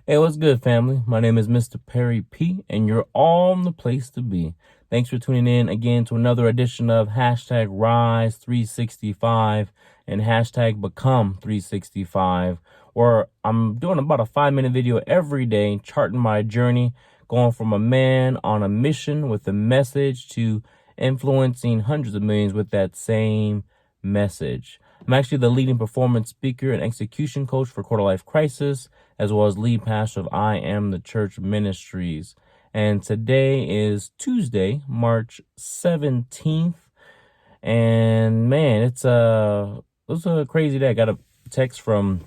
Hey, what's good, family? My name is Mr. Perry P, and you're all in the place to be. Thanks for tuning in again to another edition of hashtag Rise 365 and hashtag Become 365, where I'm doing about a 5-minute video every day, charting my journey, going from a man on a mission with a message to influencing hundreds of millions with that same message. I'm actually the leading performance speaker and execution coach for Quarter Life Crisis, as well as lead pastor of I Am the Church Ministries. And today is Tuesday, March 17th. And man, it was a crazy day. I got a text from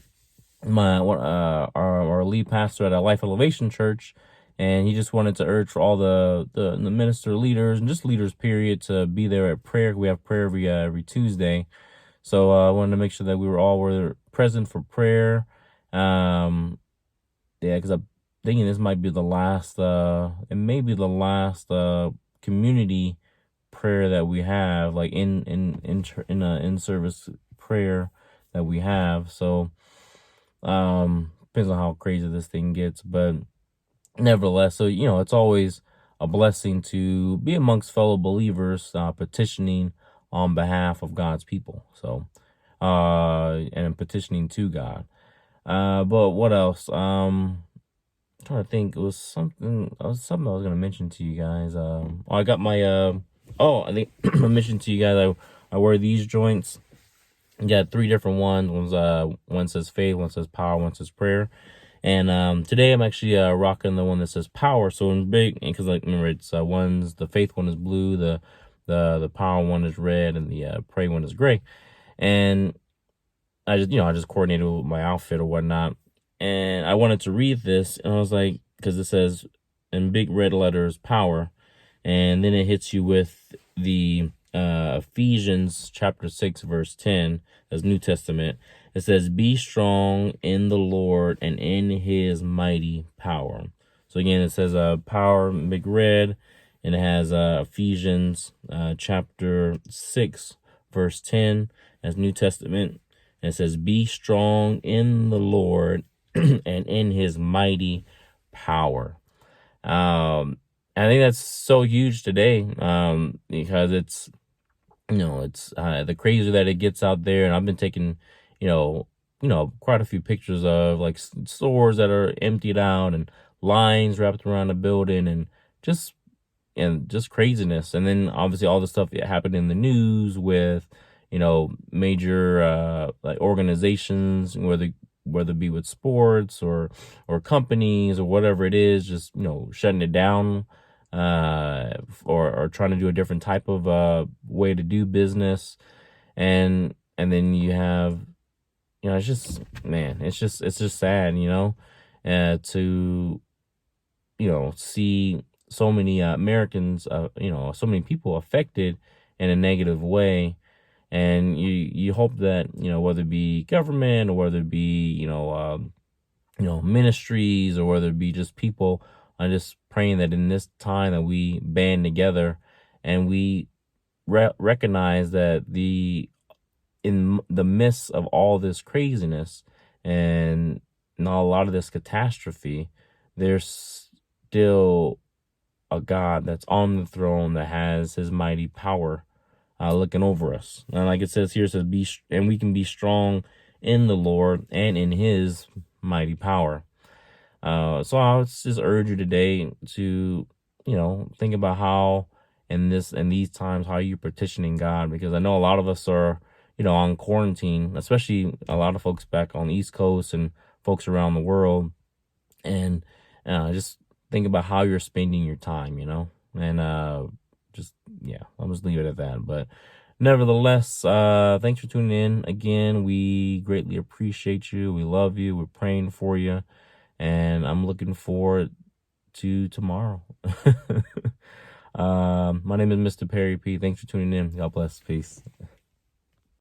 our lead pastor at a Life Elevation Church, and he just wanted to urge for all the minister leaders and just leaders period to be there at prayer. We have prayer every Tuesday. So I wanted to make sure that we were present for prayer. Yeah, because I'm thinking this might be the last, it may be the last community prayer that we have, like in service prayer that we have. So depends on how crazy this thing gets, but nevertheless, so it's always a blessing to be amongst fellow believers, petitioning on behalf of God's people. So and petitioning to God. But what else? I'm trying to think. It was something I was gonna mention to you guys. I got my I think I mentioned to you guys I wear these joints. You got 3 different ones. One says faith, one says power, one says prayer. And today I'm actually rocking the one that says power. So in big, because like remember it's the faith one is blue, the power one is red, and the pray one is gray. And I just coordinated with my outfit or whatnot. And I wanted to read this, and I was like, because it says in big red letters, power. And then it hits you with the Ephesians chapter 6, verse 10, as New Testament. It says, be strong in the Lord and in his mighty power. So again, it says power in big red, and it has Ephesians chapter 6, verse 10, as New Testament. And it says, be strong in the Lord and in his mighty power. I think that's so huge today, because it's the crazier that it gets out there. And I've been taking, quite a few pictures of like stores that are emptied out and lines wrapped around the building, and just craziness. And then obviously all the stuff that happened in the news with, major like organizations, whether it be with sports or companies or whatever it is, just shutting it down, or trying to do a different type of way to do business. And then you have, it's just, man, it's just sad, to see so many Americans, so many people affected in a negative way. And you hope that, whether it be government or whether it be, ministries, or whether it be just people, I'm just praying that in this time that we band together and we recognize that in the midst of all this craziness and not a lot of this catastrophe, there's still a God that's on the throne that has his mighty power looking over us. And like it says here, it says, and we can be strong in the Lord and in his mighty power. So I would just urge you today to, think about how in these times, how you're petitioning God, because I know a lot of us are, on quarantine, especially a lot of folks back on the East Coast and folks around the world. And just think about how you're spending your time, and I'll just leave it at that. But nevertheless, thanks for tuning in again. We greatly appreciate you. We love you. We're praying for you, and I'm looking forward to tomorrow. My name is Mr. Perry P. Thanks for tuning in. God bless. Peace.